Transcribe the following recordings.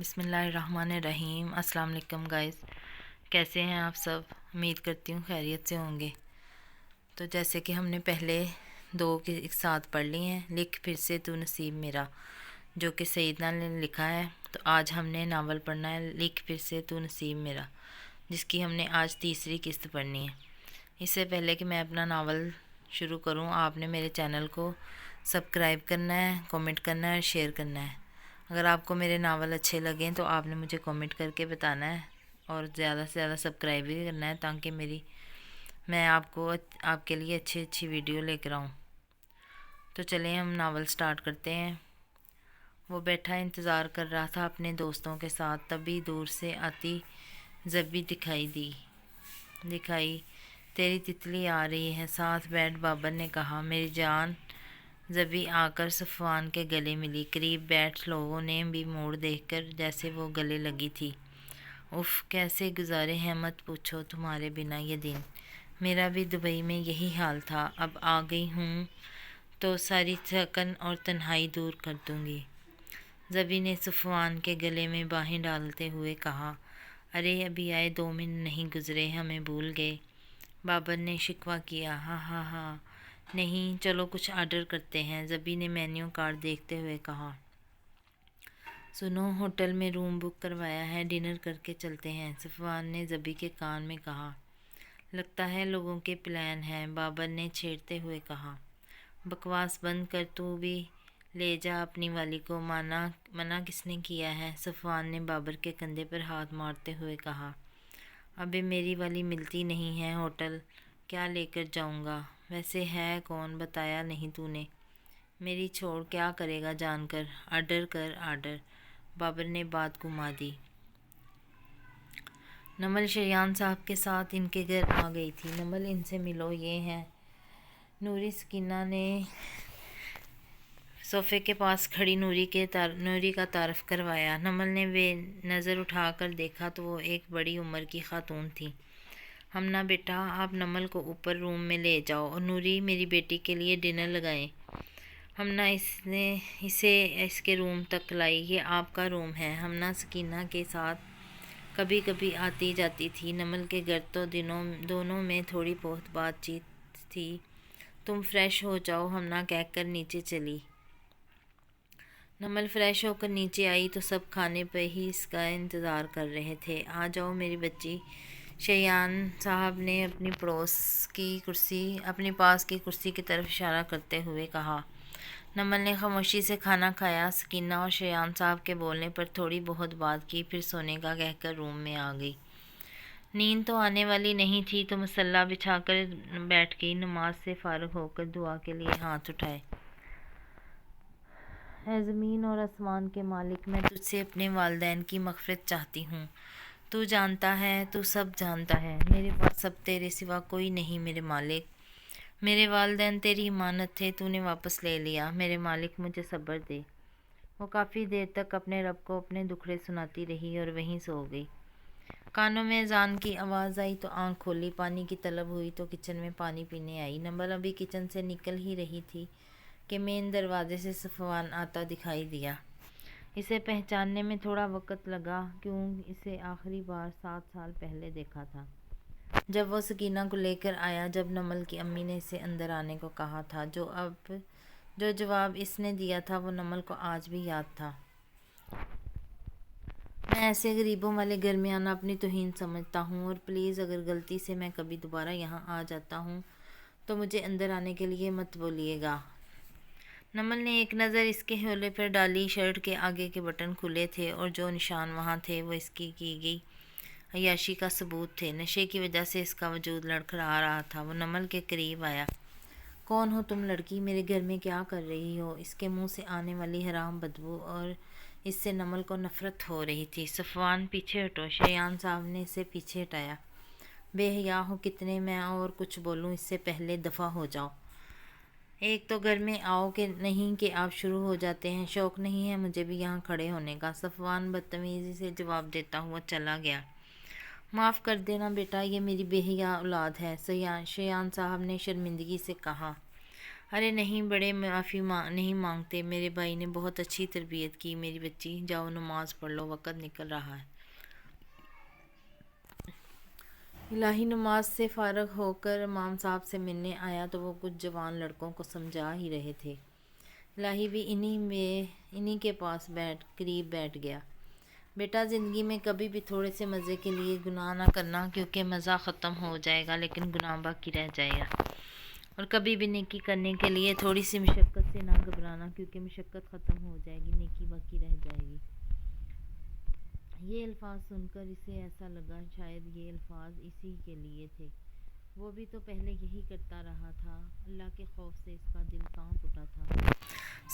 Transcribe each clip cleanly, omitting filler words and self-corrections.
بسم اللہ الرحمن الرحیم۔ السلام علیکم گائز، کیسے ہیں آپ سب؟ امید کرتی ہوں خیریت سے ہوں گے۔ تو جیسے کہ ہم نے پہلے دو کے ایک ساتھ پڑھ لی ہیں، لکھ پھر سے تو نصیب میرا، جو کہ سیدنا نے لکھا ہے۔ تو آج ہم نے ناول پڑھنا ہے لکھ پھر سے تو نصیب میرا، جس کی ہم نے آج تیسری قسط پڑھنی ہے۔ اس سے پہلے کہ میں اپنا ناول شروع کروں، آپ نے میرے چینل کو سبسکرائب کرنا ہے، کامنٹ کرنا ہے اور شیئر کرنا ہے۔ اگر آپ کو میرے ناول اچھے لگیں تو آپ نے مجھے کامنٹ کر کے بتانا ہے اور زیادہ سے زیادہ سبسکرائب بھی کرنا ہے، تاکہ میں آپ کے لیے اچھی ویڈیو لے کر آؤں۔ تو چلیں ہم ناول سٹارٹ کرتے ہیں۔ وہ بیٹھا انتظار کر رہا تھا اپنے دوستوں کے ساتھ، تبھی دور سے آتی زبی دکھائی تیری تتلی آ رہی ہے، ساتھ بیٹھ بابر نے کہا۔ میری جان زبی آ کر صفوان کے گلے ملی، قریب بیٹھ لوگوں نے بھی موڑ دیکھ کر جیسے وہ گلے لگی تھی۔ اف کیسے گزارے ہیں، مت پوچھو تمہارے بنا یہ دن، میرا بھی دبئی میں یہی حال تھا، اب آ گئی ہوں تو ساری تھکن اور تنہائی دور کر دوں گی۔ زبی نے صفوان کے گلے میں باہیں ڈالتے ہوئے کہا، ارے ابھی آئے 2 منٹ نہیں گزرے، ہمیں بھول گئے۔ بابر نے شکوہ کیا، ہاں ہاں ہاں نہیں، چلو کچھ آرڈر کرتے ہیں۔ زبی نے مینیو کارڈ دیکھتے ہوئے کہا، سنو ہوٹل میں روم بک کروایا ہے، ڈنر کر کے چلتے ہیں۔ صفوان نے زبی کے کان میں کہا، لگتا ہے لوگوں کے پلان ہیں۔ بابر نے چھیڑتے ہوئے کہا، بکواس بند کر، تو بھی لے جا اپنی والی کو، منع کس نے کیا ہے؟ صفوان نے بابر کے کندھے پر ہاتھ مارتے ہوئے کہا، ابے میری والی ملتی نہیں ہے، ہوٹل کیا لے کر جاؤں گا؟ ویسے ہے کون، بتایا نہیں تو نے؟ میری چھوڑ کیا کرے گا جان کر؟ آرڈر کر آرڈر۔ بابر نے بات گھما دی۔ نمل شریان صاحب کے ساتھ ان کے گھر آ گئی تھی۔ نمل ان سے ملو، یہ ہیں نوری۔ سکینہ نے صوفے کے پاس کھڑی نوری کا تعارف کروایا۔ نمل نے بے نظر اٹھا کر دیکھا تو وہ ایک بڑی عمر کی خاتون تھی۔ ہمنا بیٹا، آپ نمل کو اوپر روم میں لے جاؤ اور نوری میری بیٹی کے لیے ڈنر لگائیں۔ ہمنا اسے اس کے روم تک لائی، یہ آپ کا روم ہے۔ ہمنا سکینہ کے ساتھ کبھی کبھی آتی جاتی تھی۔ نمل کے گھر تو دونوں میں تھوڑی بہت بات چیت تھی۔ تم فریش ہو جاؤ، ہمنا کہہ کر نیچے چلی۔ نمل فریش ہو کر نیچے آئی تو سب کھانے پہ ہی اس کا انتظار کر رہے تھے۔ آ جاؤ میری بچی، شریان صاحب نے اپنی پاس کی کرسی کی طرف اشارہ کرتے ہوئے کہا۔ نمل نے خاموشی سے کھانا کھایا۔ سکینہ اور شریان صاحب کے بولنے پر تھوڑی بہت بات کی، پھر سونے کا کہہ کر روم میں آ گئی۔ نیند تو آنے والی نہیں تھی تو مصلی بچھا کر بیٹھ گئی۔ نماز سے فارغ ہو کر دعا کے لیے ہاتھ اٹھائے۔ اے زمین اور آسمان کے مالک، میں تجھ سے اپنے والدین کی مغفرت چاہتی ہوں۔ تو جانتا ہے، تو سب جانتا ہے، میرے پاس اب تیرے سوا کوئی نہیں۔ میرے مالک، میرے والدین تیری امانت تھے، تو نے واپس لے لیا۔ میرے مالک مجھے صبر دے۔ وہ کافی دیر تک اپنے رب کو اپنے دکھڑے سناتی رہی اور وہیں سو گئی۔ کانوں میں اذان کی آواز آئی تو آنکھ کھولی، پانی کی طلب ہوئی تو کچن میں پانی پینے آئی۔ نمل ابھی کچن سے نکل ہی رہی تھی کہ مین دروازے سے صفوان آتا دکھائی دیا۔ اسے پہچاننے میں تھوڑا وقت لگا، کیوں اسے آخری بار 7 سال پہلے دیکھا تھا، جب وہ سکینہ کو لے کر آیا، جب نمل کی امی نے اسے اندر آنے کو کہا تھا۔ جو جواب اس نے دیا تھا وہ نمل کو آج بھی یاد تھا۔ میں ایسے غریبوں والے گھر میں آنا اپنی توہین سمجھتا ہوں، اور پلیز اگر غلطی سے میں کبھی دوبارہ یہاں آ جاتا ہوں تو مجھے اندر آنے کے لیے مت بولیے گا۔ نمل نے ایک نظر اس کے حولے پر ڈالی۔ شرٹ کے آگے کے بٹن کھلے تھے اور جو نشان وہاں تھے وہ اس کی گئی عیاشی کا ثبوت تھے۔ نشے کی وجہ سے اس کا وجود لڑکھڑا رہا تھا۔ وہ نمل کے قریب آیا۔ کون ہو تم لڑکی؟ میرے گھر میں کیا کر رہی ہو؟ اس کے منہ سے آنے والی حرام بدبو اور اس سے نمل کو نفرت ہو رہی تھی۔ صفوان پیچھے ہٹو، شریان صاحب نے اسے پیچھے ہٹایا۔ بے حیا ہو کتنے، میں اور کچھ بولوں اس سے پہلے دفع ہو جاؤ۔ ایک تو گھر میں آؤ کہ نہیں کہ آپ شروع ہو جاتے ہیں، شوق نہیں ہے مجھے بھی یہاں کھڑے ہونے کا۔ صفوان بدتمیزی سے جواب دیتا ہوا چلا گیا۔ معاف کر دینا بیٹا، یہ میری بے حیا اولاد ہے، شریان صاحب نے شرمندگی سے کہا۔ ارے نہیں، بڑے معافی نہیں مانگتے، میرے بھائی نے بہت اچھی تربیت کی میری بچی، جاؤ نماز پڑھ لو، وقت نکل رہا ہے۔ الہی نماز سے فارغ ہو کر امام صاحب سے ملنے آیا تو وہ کچھ جوان لڑکوں کو سمجھا ہی رہے تھے۔ الہی بھی انہی کے پاس قریب بیٹھ گیا۔ بیٹا، زندگی میں کبھی بھی تھوڑے سے مزے کے لیے گناہ نہ کرنا، کیونکہ مزہ ختم ہو جائے گا لیکن گناہ باقی رہ جائے گا۔ اور کبھی بھی نیکی کرنے کے لیے تھوڑی سی مشقت سے نہ گھبرانا، کیونکہ مشقت ختم ہو جائے گی، نیکی باقی رہ جائے گی۔ یہ الفاظ سن کر اسے ایسا لگا شاید یہ الفاظ اسی کے لیے تھے۔ وہ بھی تو پہلے یہی کرتا رہا تھا۔ اللہ کے خوف سے اس کا دل کانپ اٹھا تھا۔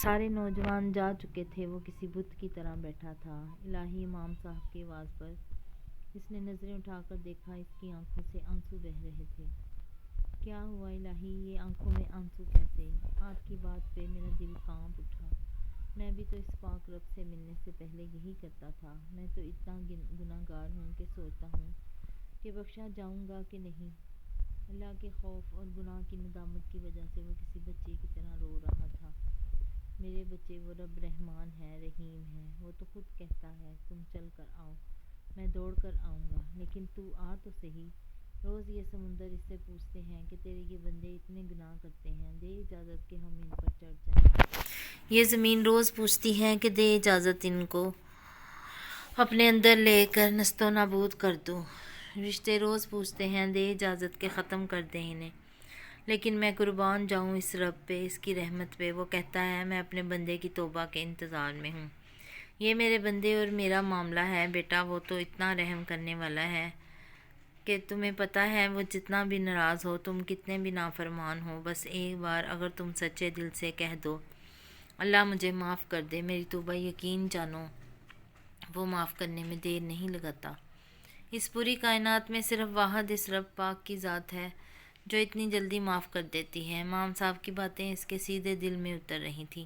سارے نوجوان جا چکے تھے، وہ کسی بت کی طرح بیٹھا تھا۔ الہی امام صاحب کی آواز پر اس نے نظریں اٹھا کر دیکھا، اس کی آنکھوں سے آنسو بہہ رہے تھے۔ کیا ہوا الہی، یہ آنکھوں میں آنسو کیسے؟ آپ کی بات پہ میرا دل کانپ اٹھا۔ میں بھی تو اس پاک رب سے ملنے سے پہلے یہی کرتا تھا۔ میں تو اتنا گناہ گار ہوں کہ سوچتا ہوں کہ بخشا جاؤں گا کہ نہیں۔ اللہ کے خوف اور گناہ کی ندامت کی وجہ سے وہ کسی بچے کی طرح رو رہا تھا۔ میرے بچے، وہ رب رحمان ہے، رحیم ہے، وہ تو خود کہتا ہے تم چل کر آؤ، میں دوڑ کر آؤں گا، لیکن تو آ تو صحیح۔ روز یہ سمندر اس سے پوچھتے ہیں کہ تیرے یہ بندے اتنے گناہ کرتے ہیں، دے اجازت کہ ہم ان پر چڑھ جائیں۔ یہ زمین روز پوچھتی ہے کہ دے اجازت ان کو اپنے اندر لے کر نیست و نابود کر دوں۔ رشتے روز پوچھتے ہیں، دے اجازت کہ ختم کر دیں انہیں، لیکن میں قربان جاؤں اس رب پہ، اس کی رحمت پہ۔ وہ کہتا ہے میں اپنے بندے کی توبہ کے انتظار میں ہوں۔ یہ میرے بندے اور میرا معاملہ ہے بیٹا، وہ تو اتنا رحم کرنے والا ہے کہ تمہیں پتہ ہے وہ جتنا بھی ناراض ہو، تم کتنے بھی نافرمان ہو، بس ایک بار اگر تم سچے دل سے کہہ دو اللہ مجھے معاف کر دے، میری توبہ، یقین جانو وہ معاف کرنے میں دیر نہیں لگاتا۔ اس پوری کائنات میں صرف واحد اس رب پاک کی ذات ہے جو اتنی جلدی معاف کر دیتی ہے۔ امام صاحب کی باتیں اس کے سیدھے دل میں اتر رہی تھیں۔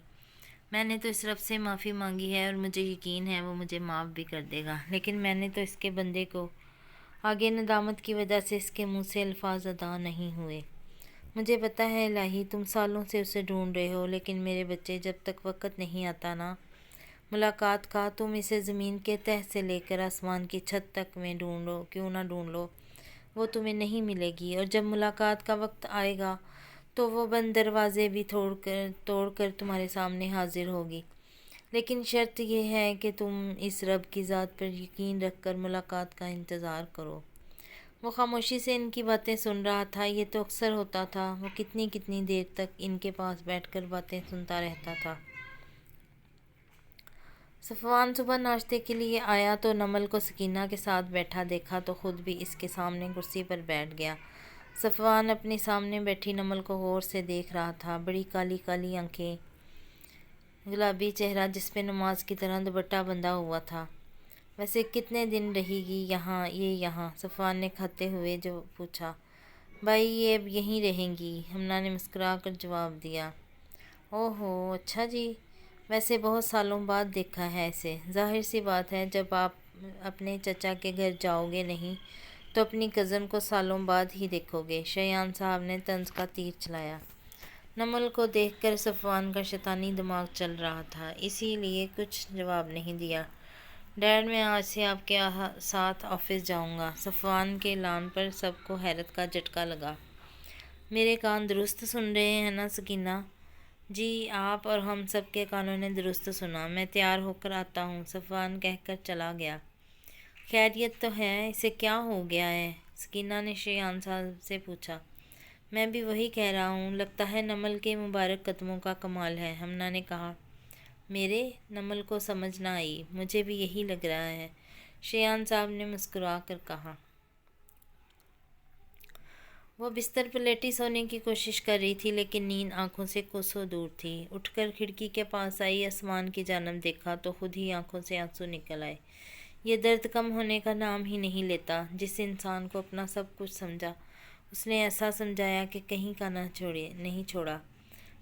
میں نے تو اس رب سے معافی مانگی ہے اور مجھے یقین ہے وہ مجھے معاف بھی کر دے گا، لیکن میں نے تو اس کے بندے کو آگے ندامت کی وجہ سے اس کے منہ سے الفاظ ادا نہیں ہوئے۔ مجھے پتہ ہے الہی تم سالوں سے اسے ڈھونڈ رہے ہو، لیکن میرے بچے، جب تک وقت نہیں آتا نا ملاقات کا، تم اسے زمین کے تہہ سے لے کر آسمان کی چھت تک میں ڈھونڈو، کیوں نہ ڈھونڈ لو، وہ تمہیں نہیں ملے گی۔ اور جب ملاقات کا وقت آئے گا تو وہ بند دروازے بھی توڑ کر تمہارے سامنے حاضر ہوگی، لیکن شرط یہ ہے کہ تم اس رب کی ذات پر یقین رکھ کر ملاقات کا انتظار کرو۔ وہ خاموشی سے ان کی باتیں سن رہا تھا۔ یہ تو اکثر ہوتا تھا، وہ کتنی کتنی دیر تک ان کے پاس بیٹھ کر باتیں سنتا رہتا تھا۔ صفوان صبح ناشتے کے لیے آیا تو نمل کو سکینہ کے ساتھ بیٹھا دیکھا تو خود بھی اس کے سامنے کرسی پر بیٹھ گیا۔ صفوان اپنی سامنے بیٹھی نمل کو غور سے دیکھ رہا تھا۔ بڑی کالی کالی آنکھیں، گلابی چہرہ جس پہ نماز کی طرح دوپٹہ بندھا ہوا تھا۔ ویسے کتنے دن رہے گی یہاں؟ صفوان نے کھاتے ہوئے جو پوچھا۔ بھائی یہ اب یہیں رہیں گی، ہمنا نے مسکرا کر جواب دیا۔ اوہو، اچھا جی، ویسے بہت سالوں بعد دیکھا ہے اسے۔ ظاہر سی بات ہے جب آپ اپنے چچا کے گھر جاؤ گے نہیں تو اپنی کزن کو سالوں بعد ہی دیکھو گے، شایان صاحب نے طنز کا تیر چلایا۔ نمل کو دیکھ کر صفوان کا شیطانی دماغ چل رہا تھا، اسی لیے کچھ جواب نہیں دیا۔ ڈیڈ، میں آج سے آپ کے ساتھ آفس جاؤں گا۔ صفوان کے اعلان پر سب کو حیرت کا جھٹکا لگا۔ میرے کان درست سن رہے ہیں نا سکینہ؟ جی، آپ اور ہم سب کے کانوں نے درست سنا۔ میں تیار ہو کر آتا ہوں، صفوان کہہ کر چلا گیا۔ خیریت تو ہے، اسے کیا ہو گیا ہے؟ سکینہ نے شایان صاحب سے پوچھا۔ میں بھی وہی کہہ رہا ہوں، لگتا ہے نمل کے مبارک قدموں کا کمال ہے، ہمنا نے کہا۔ میرے؟ نمل کو سمجھ نہ آئی۔ مجھے بھی یہی لگ رہا ہے، شایان صاحب نے مسکرا کر کہا۔ وہ بستر پر لیٹی سونے کی کوشش کر رہی تھی، لیکن نیند آنکھوں سے کوسوں دور تھی۔ اٹھ کر کھڑکی کے پاس آئی، آسمان کی جانب دیکھا تو خود ہی آنکھوں سے آنسو نکل آئے۔ یہ درد کم ہونے کا نام ہی نہیں لیتا۔ جس انسان کو اپنا سب کچھ سمجھا، اس نے ایسا سمجھایا کہ کہیں کا نہیں چھوڑا،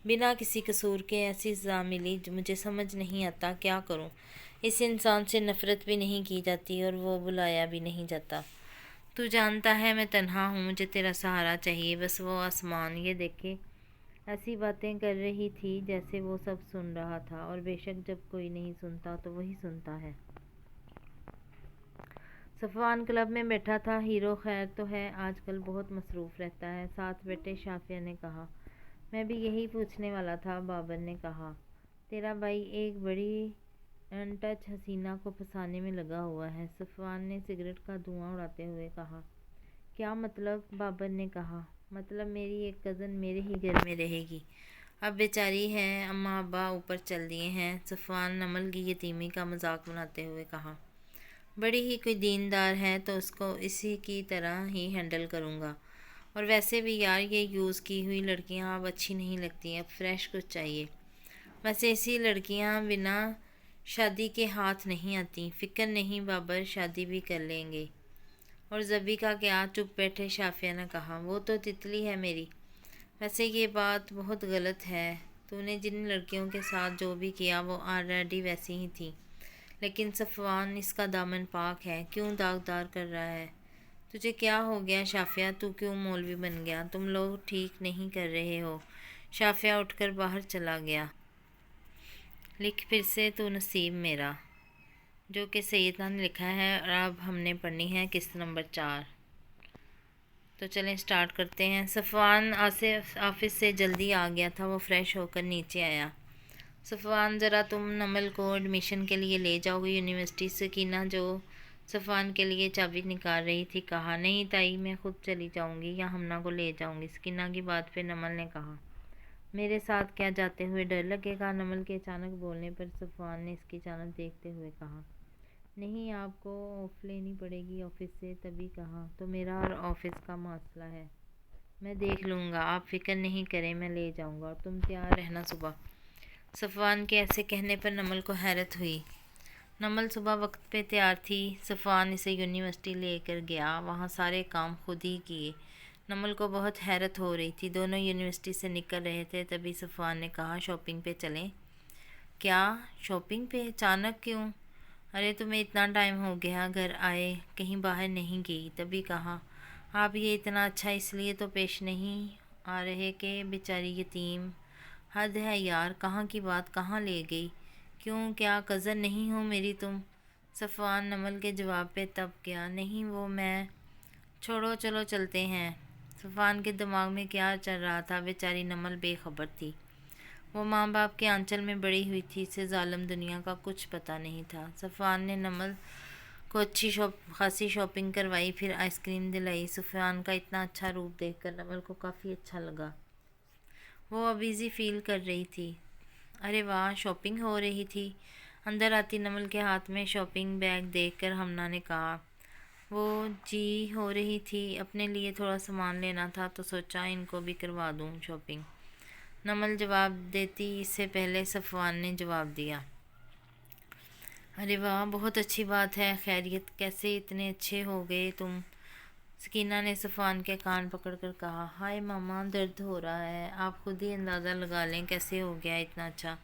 بنا کسی قصور کے ایسی سزا ملی، مجھے سمجھ نہیں آتا کیا کروں۔ اس انسان سے نفرت بھی نہیں کی جاتی اور وہ بلایا بھی نہیں جاتا۔ تو جانتا ہے میں تنہا ہوں، مجھے تیرا سہارا چاہیے، بس وہ آسمان، یہ دیکھے ایسی باتیں کر رہی تھی جیسے وہ سب سن رہا تھا، اور بے شک جب کوئی نہیں سنتا تو وہی سنتا ہے۔ صفوان کلب میں بیٹھا تھا۔ ہیرو خیر تو ہے، آج کل بہت مصروف رہتا ہے، ساتھ بیٹھے شافیہ نے کہا۔ میں بھی یہی پوچھنے والا تھا، بابر نے کہا۔ تیرا بھائی ایک بڑی ان ٹچ حسینہ کو پھنسانے میں لگا ہوا ہے، صفوان نے سگریٹ کا دھواں اڑاتے ہوئے کہا۔ کیا مطلب؟ بابر نے کہا۔ مطلب میری ایک کزن میرے ہی گھر میں رہے گی، اب بیچاری ہے، اماں ابا اوپر چل دیے ہیں، صفوان نمل کی یتیمی کا مذاق بناتے ہوئے کہا۔ بڑی ہی کوئی دیندار ہے تو اس کو اسی کی طرح ہی ہینڈل کروں گا، اور ویسے بھی یار یہ یوز کی ہوئی لڑکیاں اب اچھی نہیں لگتی، اب فریش کچھ چاہیے۔ ویسے ایسی لڑکیاں بنا شادی کے ہاتھ نہیں آتی۔ فکر نہیں بابر، شادی بھی کر لیں گے۔ اور زبی کا کیا؟ چپ بیٹھے شافیہ نے کہا۔ وہ تو تتلی ہے میری۔ ویسے یہ بات بہت غلط ہے، تو نے جن لڑکیوں کے ساتھ جو بھی کیا وہ آلریڈی ویسی ہی تھی، لیکن صفوان اس کا دامن پاک ہے، کیوں داغدار کر رہا ہے؟ تجھے کیا ہو گیا شافیہ؟ تو کیوں مولوی بن گیا؟ تم لوگ ٹھیک نہیں کر رہے ہو۔ شافیہ اٹھ کر باہر چلا گیا۔ لکھ پھر سے تو نصیب میرا، جو کہ سیدہ نے لکھا ہے، اور اب ہم نے پڑھنی ہے قسط نمبر 4۔ تو چلیں سٹارٹ کرتے ہیں۔ صفوان آفس سے جلدی آ گیا تھا، وہ فریش ہو کر نیچے آیا۔ صفوان ذرا تم نمل کو ایڈمیشن کے لیے لے جاؤ گے یونیورسٹی؟ سکینہ جو صفوان کے لیے چابی نکال رہی تھی کہا۔ نہیں تائی، میں خود چلی جاؤں گی یا ہمنا کو لے جاؤں گی۔ سکینہ کی بات پہ نمل نے کہا۔ میرے ساتھ کیا جاتے ہوئے ڈر لگے گا؟ نمل کے اچانک بولنے پر صفوان نے اس کی جانب دیکھتے ہوئے کہا۔ نہیں، آپ کو آف لینی پڑے گی آفس سے۔ تبھی کہا۔ تو میرا اور آفس کا مسئلہ ہے، میں دیکھ لوں گا، آپ فکر نہیں کریں، میں لے جاؤں گا، اور تم تیار رہنا صبح۔ صفوان کے ایسے کہنے پر نمل کو حیرت ہوئی۔ نمل صبح وقت پہ تیار تھی۔ صفوان اسے یونیورسٹی لے کر گیا، وہاں سارے کام خود ہی کیے۔ نمل کو بہت حیرت ہو رہی تھی۔ دونوں یونیورسٹی سے نکل رہے تھے، تبھی صفوان نے کہا، شاپنگ پہ چلیں؟ کیا شاپنگ پہ؟ اچانک کیوں؟ ارے تمہیں اتنا ٹائم ہو گیا گھر آئے، کہیں باہر نہیں گئی؟ تبھی کہا۔ آپ یہ اتنا اچھا اس لیے تو پیش نہیں آ رہے کہ بیچاری یتیم؟ حد ہے یار، کہاں کی بات کہاں لے گئی؟ کیوں، کیا کزن نہیں ہو میری تم؟ صفوان نمل کے جواب پہ تب گیا۔ نہیں وہ میں، چھوڑو چلو چلتے ہیں۔ صفوان کے دماغ میں کیا چل رہا تھا؟ بیچاری نمل بے خبر تھی، وہ ماں باپ کے آنچل میں بڑی ہوئی تھی، اسے ظالم دنیا کا کچھ پتہ نہیں تھا۔ صفوان نے نمل کو اچھی خاصی شاپنگ کروائی، پھر آئس کریم دلائی۔ صفوان کا اتنا اچھا روپ دیکھ کر نمل کو کافی اچھا لگا، وہ اب ایزی فیل کر رہی تھی۔ ارے واہ، شاپنگ ہو رہی تھی؟ اندر آتی نمل کے ہاتھ میں شاپنگ بیگ دیکھ کر ہمنا نے کہا۔ وہ جی ہو رہی تھی، اپنے لیے تھوڑا سامان لینا تھا تو سوچا ان کو بھی کروا دوں شاپنگ۔ نمل جواب دیتی اس سے پہلے صفوان نے جواب دیا۔ ارے واہ، بہت اچھی بات ہے، خیریت؟ کیسے اتنے اچھے ہو گئے تم؟ سکینہ نے صفوان کے کان پکڑ کر کہا۔ ہائے ماما، درد ہو رہا ہے، آپ خود ہی اندازہ لگا لیں کیسے ہو گیا اتنا اچھا۔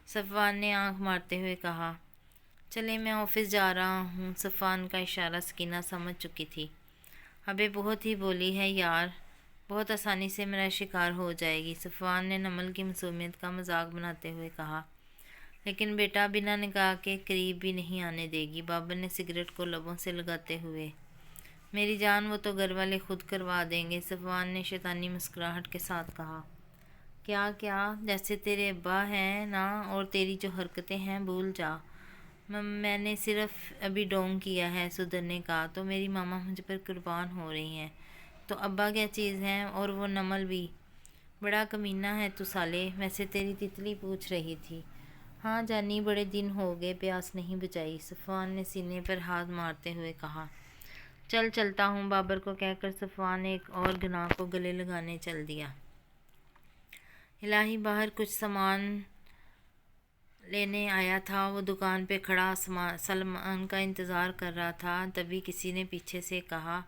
صفوان نے آنکھ مارتے ہوئے کہا۔ چلے میں آفس جا رہا ہوں۔ صفوان کا اشارہ سکینہ سمجھ چکی تھی۔ ابے بہت ہی بولی ہے یار، بہت آسانی سے میرا شکار ہو جائے گی، صفوان نے نمل کی معصومیت کا مذاق بناتے ہوئے کہا۔ لیکن بیٹا بنا نکاح کے قریب بھی نہیں آنے دے گی، بابر نے سگریٹ کو لبوں سے لگاتے ہوئے۔ میری جان، وہ تو گھر والے خود کروا دیں گے، صفوان نے شیطانی مسکراہٹ کے ساتھ کہا۔ کیا کیا؟ جیسے تیرے ابا ہیں نا، اور تیری جو حرکتیں ہیں بھول جا۔ میں نے صرف ابھی ڈونگ کیا ہے سدھرنے کا، تو میری ماما مجھ پر قربان ہو رہی ہیں، تو ابا کیا چیز ہیں؟ اور وہ نمل بھی بڑا کمینہ ہے تو سالے۔ ویسے تیری تتلی پوچھ رہی تھی۔ ہاں جانی، بڑے دن ہو گئے پیاس نہیں بجھائی، صفوان نے سینے پر ہاتھ مارتے ہوئے کہا۔ چل چلتا ہوں، بابر کو کہہ کر صفوان ایک اور گناہ کو گلے لگانے چل دیا۔ الہی باہر کچھ سامان لینے آیا تھا، وہ دکان پہ کھڑا سلمان کا انتظار کر رہا تھا، تبھی کسی نے پیچھے سے کہا،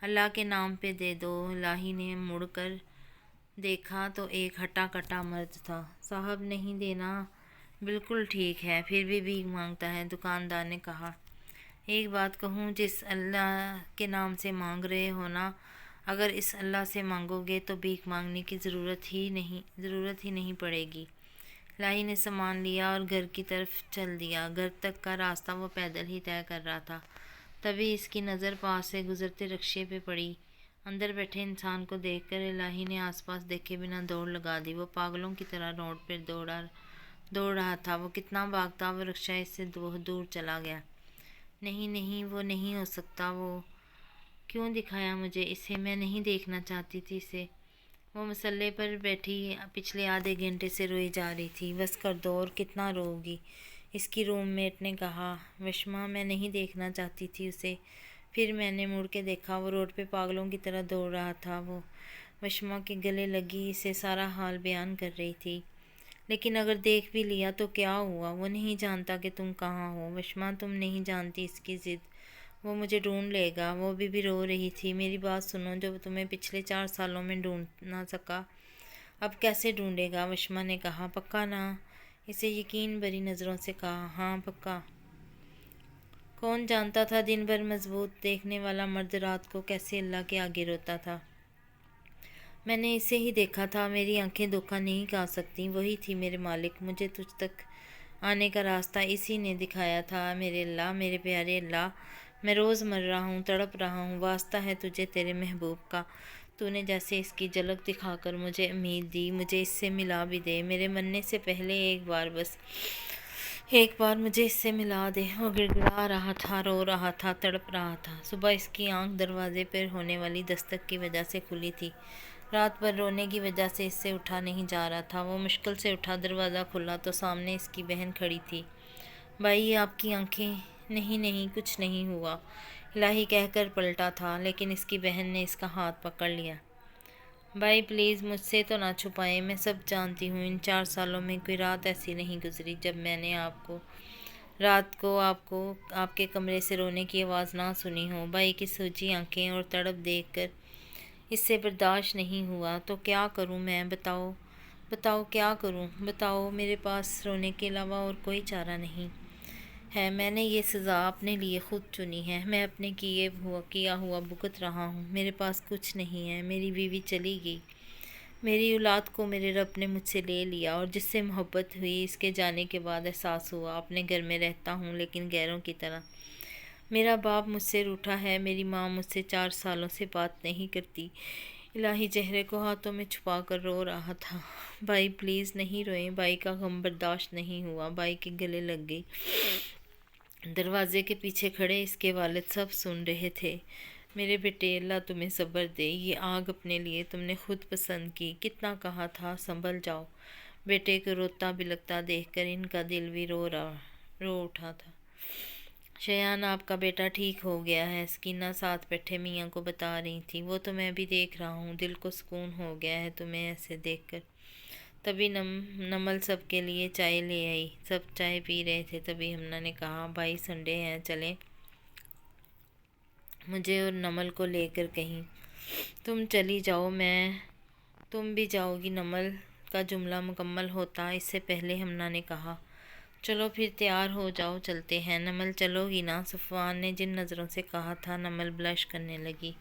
اللہ کے نام پہ دے دو۔ الہی نے مڑ کر دیکھا تو ایک ہٹا کٹا مرد تھا۔ صاحب نہیں دینا؟ بالکل ٹھیک ہے، پھر بھی بھیک مانگتا ہے، دکاندار نے کہا۔ ایک بات کہوں، جس اللہ کے نام سے مانگ رہے ہو نا، اگر اس اللہ سے مانگو گے تو بھیک مانگنے کی ضرورت ہی نہیں پڑے گی۔ الہی نے سامان لیا اور گھر کی طرف چل دیا۔ گھر تک کا راستہ وہ پیدل ہی طے کر رہا تھا، تبھی اس کی نظر پاس سے گزرتے رکشے پہ پڑی۔ اندر بیٹھے انسان کو دیکھ کر الہی نے آس پاس دیکھے بنا دوڑ لگا دی۔ وہ پاگلوں کی طرح روڈ پر دوڑ رہا تھا۔ وہ کتنا بھاگتا، وہ رکشہ اس سے بہت دور چلا گیا۔ نہیں، وہ نہیں ہو سکتا۔ وہ کیوں دکھایا مجھے اسے؟ میں نہیں دیکھنا چاہتی تھی اسے۔ وہ مسلح پر بیٹھی پچھلے آدھے گھنٹے سے روئی جا رہی تھی۔ بس کر دو، اور کتنا رو گی؟ اس کی روم میٹ نے کہا۔ وشما، میں نہیں دیکھنا چاہتی تھی اسے۔ پھر میں نے مڑ کے دیکھا، وہ روڈ پہ پاگلوں کی طرح دوڑ رہا تھا۔ وہ وشما کے گلے لگی اسے سارا حال بیان کر رہی تھی۔ لیکن اگر دیکھ بھی لیا تو کیا ہوا؟ وہ نہیں جانتا کہ تم کہاں ہو۔ وشما، تم نہیں جانتی اس کی ضد۔ وہ مجھے ڈھونڈ لے گا۔ وہ بھی رو رہی تھی۔ میری بات سنو، جو تمہیں پچھلے 4 سالوں میں ڈھونڈ نہ سکا، اب کیسے ڈھونڈے گا؟ وشما نے کہا۔ پکا نا؟ اسے یقین بھری نظروں سے کہا۔ ہاں پکا۔ کون جانتا تھا دن بھر مضبوط دیکھنے والا مرد رات کو کیسے اللہ کے آگے روتا تھا؟ میں نے اسے ہی دیکھا تھا۔ میری آنکھیں دھوکہ نہیں کھا سکتی۔ وہی تھی میرے مالک۔ مجھے تجھ تک آنے کا راستہ اسی نے دکھایا تھا۔ میرے اللہ، میرے پیارے اللہ، میں روز مر رہا ہوں، تڑپ رہا ہوں۔ واسطہ ہے تجھے تیرے محبوب کا، تو نے جیسے اس کی جھلک دکھا کر مجھے امید دی، مجھے اس سے ملا بھی دے۔ میرے مرنے سے پہلے بس ایک بار مجھے اس سے ملا دے۔ وہ گڑ گڑا رہا تھا، رو رہا تھا، تڑپ رہا تھا۔ صبح اس کی آنکھ دروازے پر ہونے والی دستک کی وجہ سے کھلی تھی۔ رات بھر رونے کی وجہ سے اس سے اٹھا نہیں جا رہا تھا۔ وہ مشکل سے اٹھا، دروازہ کھلا تو سامنے اس کی بہن کھڑی تھی۔ بھائی، آپ کی آنکھیں؟ نہیں، کچھ نہیں ہوا، الہی کہہ کر پلٹا تھا، لیکن اس کی بہن نے اس کا ہاتھ پکڑ لیا۔ بھائی پلیز، مجھ سے تو نہ چھپائیں، میں سب جانتی ہوں۔ ان 4 سالوں میں کوئی رات ایسی نہیں گزری جب میں نے رات کو آپ کے کمرے سے رونے کی آواز نہ سنی ہو۔ بھائی کی سوجی آنکھیں اور تڑپ دیکھ کر اس سے برداشت نہیں ہوا۔ تو کیا کروں میں؟ بتاؤ کیا کروں؟ بتاؤ، میرے پاس رونے کے علاوہ اور کوئی چارہ نہیں ہے۔ میں نے یہ سزا اپنے لیے خود چنی ہے۔ میں اپنے کیا ہوا بھگت رہا ہوں۔ میرے پاس کچھ نہیں ہے۔ میری بیوی چلی گئی۔ میری اولاد کو میرے رب نے مجھ سے لے لیا، اور جس سے محبت ہوئی، اس کے جانے کے بعد احساس ہوا اپنے گھر میں رہتا ہوں لیکن غیروں کی طرح۔ میرا باپ مجھ سے روٹھا ہے، میری ماں مجھ سے 4 سالوں سے بات نہیں کرتی۔ الہی چہرے کو ہاتھوں میں چھپا کر رو رہا تھا۔ بھائی پلیز نہیں روئیں۔ بھائی کا غم برداشت نہیں ہوا، بھائی کے گلے لگ گئی۔ دروازے کے پیچھے کھڑے اس کے والد سب سن رہے تھے۔ میرے بیٹے، اللہ تمہیں صبر دے۔ یہ آگ اپنے لیے تم نے خود پسند کی۔ کتنا کہا تھا سنبھل جاؤ۔ بیٹے کو روتا بلکتا دیکھ کر ان کا دل بھی رو اٹھا تھا۔ شیان، آپ کا بیٹا ٹھیک ہو گیا ہے، سکینہ ساتھ بیٹھے میاں کو بتا رہی تھی۔ وہ تو میں بھی دیکھ رہا ہوں، دل کو سکون ہو گیا ہے تمہیں ایسے دیکھ کر۔ تبھی نمل سب کے لیے چائے لے آئی۔ سب چائے پی رہے تھے، تبھی ہمنا نے کہا، بھائی سنڈے ہے، چلیں مجھے اور نمل کو لے کر کہیں۔ تم چلی جاؤ، تم بھی جاؤ گی؟ نمل کا جملہ مکمل ہوتا اس سے پہلے ہمنا نے کہا، چلو پھر تیار ہو جاؤ، چلتے ہیں۔ نمل چلو گی نا؟ صفوان نے جن نظروں سے کہا تھا، نمل بلش کرنے لگی۔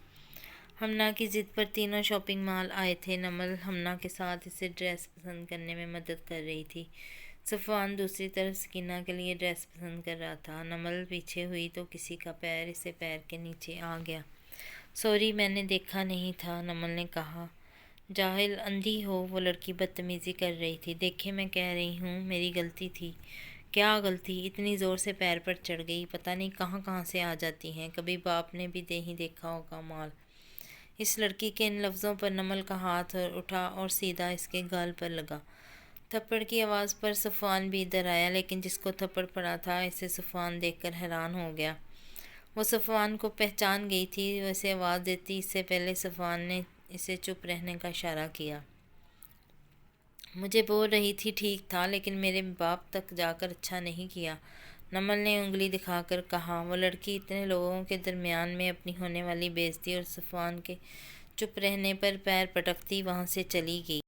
ہمنا کی ضد پر تینوں شاپنگ مال آئے تھے۔ نمل ہمنا کے ساتھ اسے ڈریس پسند کرنے میں مدد کر رہی تھی۔ صفوان دوسری طرف سکینہ کے لیے ڈریس پسند کر رہا تھا۔ نمل پیچھے ہوئی تو کسی کا پیر اسے پیر کے نیچے آ گیا۔ سوری، میں نے دیکھا نہیں تھا، نمل نے کہا۔ جاہل، اندھی ہو؟ وہ لڑکی بدتمیزی کر رہی تھی۔ دیکھیں، میں کہہ رہی ہوں میری غلطی تھی۔ کیا غلطی؟ اتنی زور سے پیر پر چڑھ گئی، پتہ نہیں کہاں سے آ جاتی ہیں، کبھی باپ نے بھی نہیں دیکھا ہوگا مال۔ اس لڑکی کے ان لفظوں پر نمل کا ہاتھ اٹھا اور سیدھا اس کے گال پر لگا۔ تھپڑ کی آواز پر صفوان بھی ادھر آیا، لیکن جس کو تھپڑ پڑا تھا اسے صفوان دیکھ کر حیران ہو گیا۔ وہ صفوان کو پہچان گئی تھی۔ وہ اسے آواز دیتی اس سے پہلے صفوان نے اسے چپ رہنے کا اشارہ کیا۔ مجھے بول رہی تھی ٹھیک تھا، لیکن میرے باپ تک جا کر اچھا نہیں کیا، نمل نے انگلی دکھا کر کہا۔ وہ لڑکی اتنے لوگوں کے درمیان میں اپنی ہونے والی بے عزتی اور صفوان کے چپ رہنے پر پیر پٹکتی وہاں سے چلی گئی۔